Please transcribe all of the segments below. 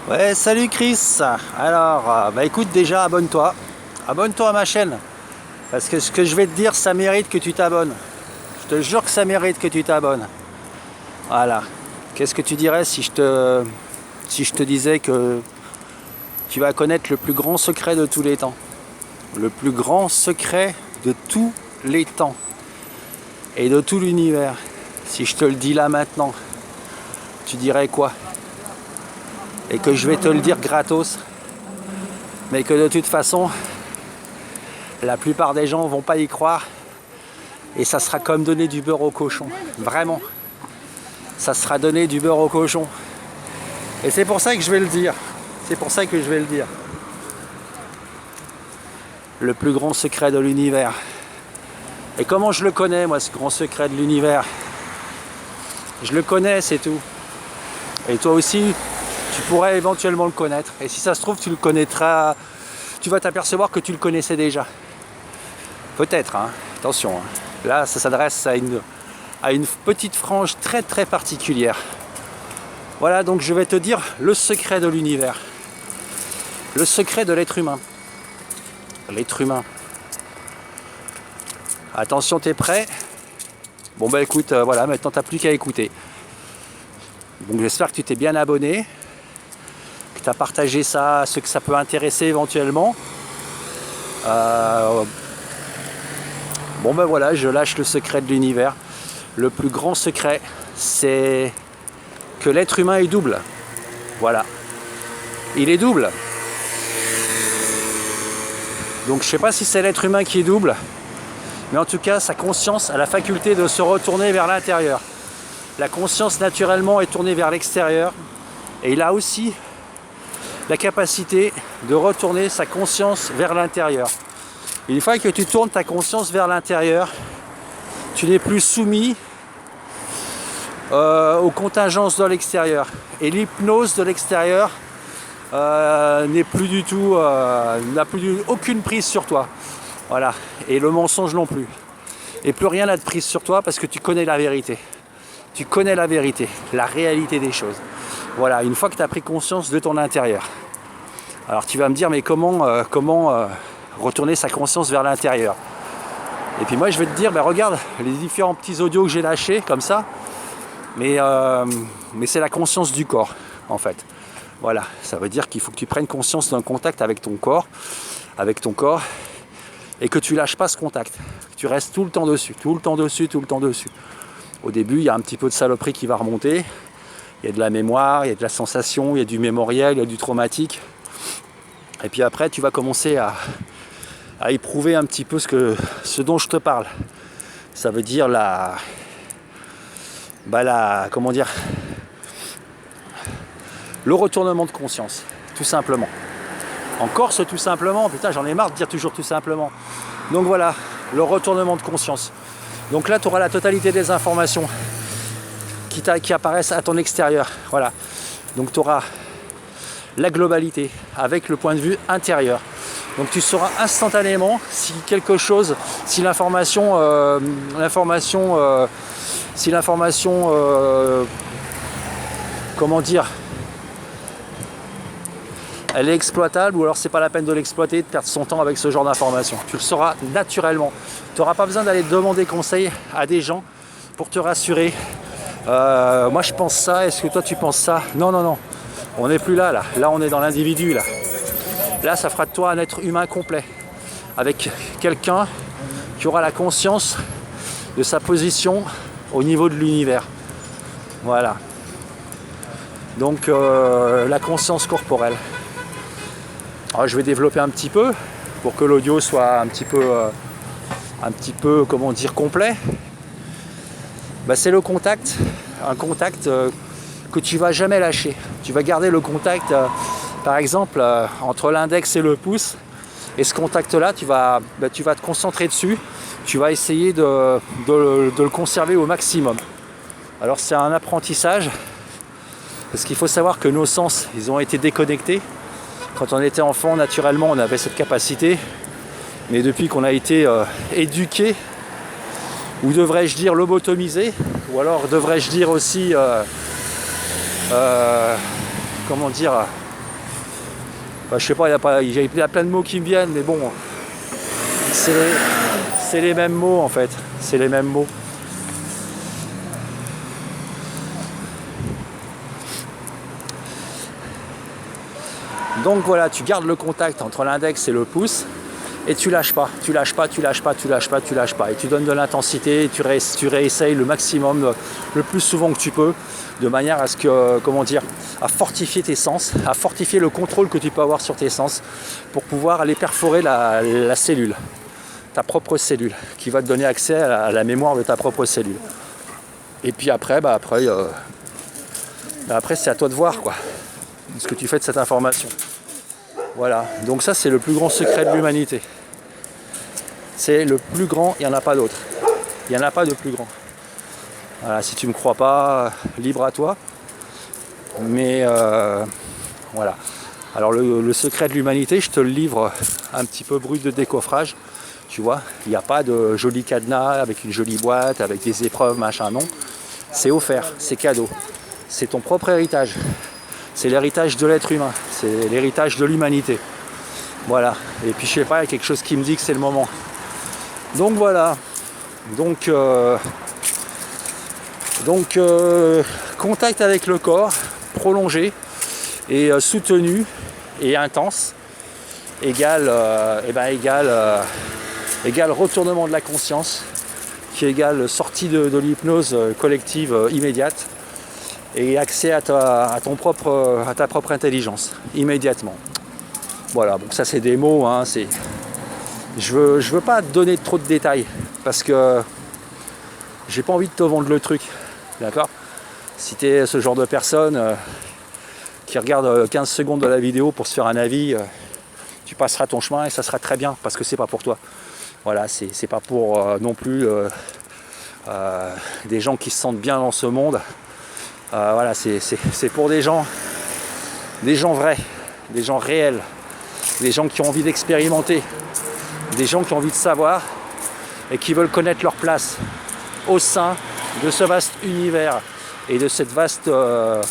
Ouais, salut Chris. Alors, bah écoute, déjà abonne-toi. Abonne-toi à ma chaîne. Parce que ce que je vais te dire, ça mérite que tu t'abonnes. Je te jure que ça mérite que tu t'abonnes. Voilà. Qu'est-ce que tu dirais si je te disais que tu vas connaître le plus grand secret de tous les temps? Le plus grand secret de tous les temps. Et de tout l'univers. Si je te le dis là maintenant, tu dirais quoi? Et que je vais te le dire gratos, mais que de toute façon, la plupart des gens vont pas y croire, et ça sera comme donner du beurre au cochon. Vraiment, ça sera donner du beurre au cochon. Et c'est pour ça que je vais le dire. C'est pour ça que je vais le dire. Le plus grand secret de l'univers. Et comment je le connais, moi, ce grand secret de l'univers? Je le connais, c'est tout. Et toi aussi, tu pourrais éventuellement le connaître. Et si ça se trouve, tu le connaîtras. Tu vas t'apercevoir que tu le connaissais déjà. Peut-être, hein. Attention. Hein. Là, ça s'adresse à une petite frange très très particulière. Voilà, donc je vais te dire le secret de l'univers. Le secret de l'être humain. L'être humain. Attention, t'es prêt? Bon bah écoute, voilà, maintenant t'as plus qu'à écouter. Donc j'espère que tu t'es bien abonné, que tu as partagé ça à ceux que ça peut intéresser éventuellement. Bon ben voilà, je lâche le secret de l'univers. Le plus grand secret, c'est que l'être humain est double. Voilà. Il est double. Donc je sais pas si c'est l'être humain qui est double, mais en tout cas sa conscience a la faculté de se retourner vers l'intérieur. La conscience naturellement est tournée vers l'extérieur, et il a aussi la capacité de retourner sa conscience vers l'intérieur. Une fois que tu tournes ta conscience vers l'intérieur, tu n'es plus soumis aux contingences de l'extérieur. Et l'hypnose de l'extérieur n'est plus du tout, n'a plus aucune prise sur toi. Voilà. Et le mensonge non plus. Et plus rien n'a de prise sur toi parce que tu connais la vérité. Tu connais la vérité, la réalité des choses. Voilà, une fois que tu as pris conscience de ton intérieur. Alors tu vas me dire, mais comment retourner sa conscience vers l'intérieur? Et puis moi je vais te dire, ben regarde les différents petits audios que j'ai lâchés comme ça, mais c'est la conscience du corps en fait. Voilà, ça veut dire qu'il faut que tu prennes conscience d'un contact avec ton corps, et que tu lâches pas ce contact, que tu restes tout le temps dessus, tout le temps dessus, tout le temps dessus. Au début, il y a un petit peu de saloperie qui va remonter, il y a de la mémoire, il y a de la sensation, il y a du mémoriel, il y a du traumatique. Et puis après, tu vas commencer à éprouver un petit peu ce dont je te parle. Ça veut dire le retournement de conscience, tout simplement. En Corse, tout simplement, putain, j'en ai marre de dire toujours tout simplement. Donc voilà, le retournement de conscience. Donc là, tu auras la totalité des informations qui apparaissent à ton extérieur. Voilà. Donc tu auras la globalité avec le point de vue intérieur. Donc tu sauras instantanément si quelque chose, si l'information, comment dire, elle est exploitable ou alors c'est pas la peine de l'exploiter, de perdre son temps avec ce genre d'informations. Tu le sauras naturellement. Tu n'auras pas besoin d'aller demander conseil à des gens pour te rassurer. Moi je pense ça, est-ce que toi tu penses ça? Non, non, non. On n'est plus là. Là on est dans l'individu là. Là ça fera de toi un être humain complet. Avec quelqu'un qui aura la conscience de sa position au niveau de l'univers. Voilà. Donc la conscience corporelle. Alors, je vais développer un petit peu pour que l'audio soit un petit peu, comment dire, complet. Bah, c'est le contact, un contact que tu vas jamais lâcher. Tu vas garder le contact, par exemple, entre l'index et le pouce. Et ce contact-là, tu vas te concentrer dessus. Tu vas essayer de le conserver au maximum. Alors c'est un apprentissage, parce qu'il faut savoir que nos sens, ils ont été déconnectés. Quand on était enfant, naturellement, on avait cette capacité. Mais depuis qu'on a été éduqué, ou devrais-je dire lobotomisé, ou alors devrais-je dire aussi, comment dire, Enfin, je sais pas, il y a plein de mots qui me viennent, mais bon, c'est les mêmes mots en fait. C'est les mêmes mots. Donc voilà, tu gardes le contact entre l'index et le pouce et tu lâches pas, tu lâches pas, tu lâches pas, tu lâches pas, tu lâches pas. Et tu donnes de l'intensité et tu réessayes le maximum, le plus souvent que tu peux, de manière à ce que, comment dire, à fortifier tes sens, à fortifier le contrôle que tu peux avoir sur tes sens pour pouvoir aller perforer la cellule, ta propre cellule, qui va te donner accès à la mémoire de ta propre cellule. Et puis après, après c'est à toi de voir quoi, ce que tu fais de cette information. Voilà, donc ça c'est le plus grand secret de l'humanité. C'est le plus grand, il n'y en a pas d'autre. Il n'y en a pas de plus grand. Voilà, si tu ne me crois pas, libre à toi. Mais voilà. Alors le secret de l'humanité, je te le livre un petit peu brut de décoffrage. Tu vois, il n'y a pas de joli cadenas avec une jolie boîte, avec des épreuves, machin, non. C'est offert, c'est cadeau. C'est ton propre héritage. C'est l'héritage de l'être humain, c'est l'héritage de l'humanité. Voilà. Et puis je sais pas, il y a quelque chose qui me dit que c'est le moment. Donc voilà. Donc contact avec le corps, prolongé et soutenu et intense, égale retournement de la conscience, qui égale sortie de l'hypnose collective immédiate. Et accès à ta propre intelligence, immédiatement. Voilà, donc ça c'est des mots, hein, je veux pas te donner trop de détails, parce que j'ai pas envie de te vendre le truc, d'accord? Si tu es ce genre de personne qui regarde 15 secondes de la vidéo pour se faire un avis, tu passeras ton chemin et ça sera très bien, parce que c'est pas pour toi. Voilà, c'est pas pour non plus des gens qui se sentent bien dans ce monde. Voilà, c'est pour des gens vrais, des gens réels, des gens qui ont envie d'expérimenter, des gens qui ont envie de savoir et qui veulent connaître leur place au sein de ce vaste univers et de cette vaste, de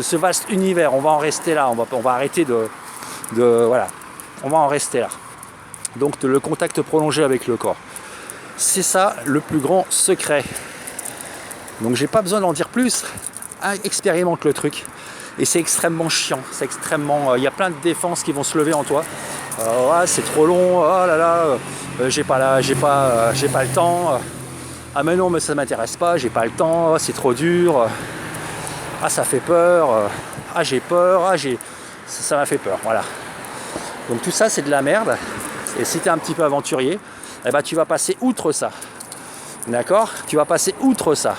ce vaste univers. On va en rester là, on va arrêter voilà, on va en rester là. Donc le contact prolongé avec le corps, c'est ça le plus grand secret. Donc j'ai pas besoin d'en dire plus, expérimente le truc. Et c'est extrêmement chiant, c'est extrêmement... Il y a plein de défenses qui vont se lever en toi. C'est trop long, oh là là, j'ai pas le temps. Ah mais non, mais ça m'intéresse pas, j'ai pas le temps, c'est trop dur. Ah ça fait peur, j'ai peur, ça m'a fait peur, voilà. Donc tout ça c'est de la merde. Et si tu es un petit peu aventurier, eh ben, tu vas passer outre ça. D'accord? Tu vas passer outre ça.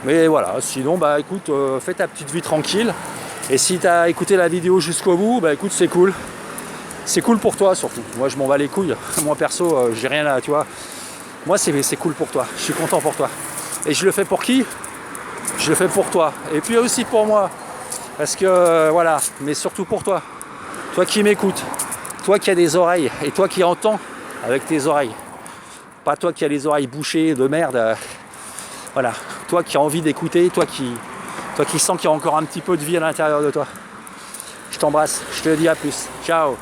Mais voilà, sinon, écoute, fais ta petite vie tranquille. Et si tu as écouté la vidéo jusqu'au bout, écoute, c'est cool. C'est cool pour toi surtout. Moi, je m'en bats les couilles. Moi, perso, j'ai rien à, tu vois. Moi, c'est cool pour toi. Je suis content pour toi. Et je le fais pour qui? Je le fais pour toi. Et puis aussi pour moi. Parce que, voilà, mais surtout pour toi. Toi qui m'écoutes. Toi qui as des oreilles. Et toi qui entends avec tes oreilles. Pas toi qui as les oreilles bouchées de merde. Voilà, toi qui as envie d'écouter, toi qui sens qu'il y a encore un petit peu de vie à l'intérieur de toi. Je t'embrasse, je te dis à plus. Ciao.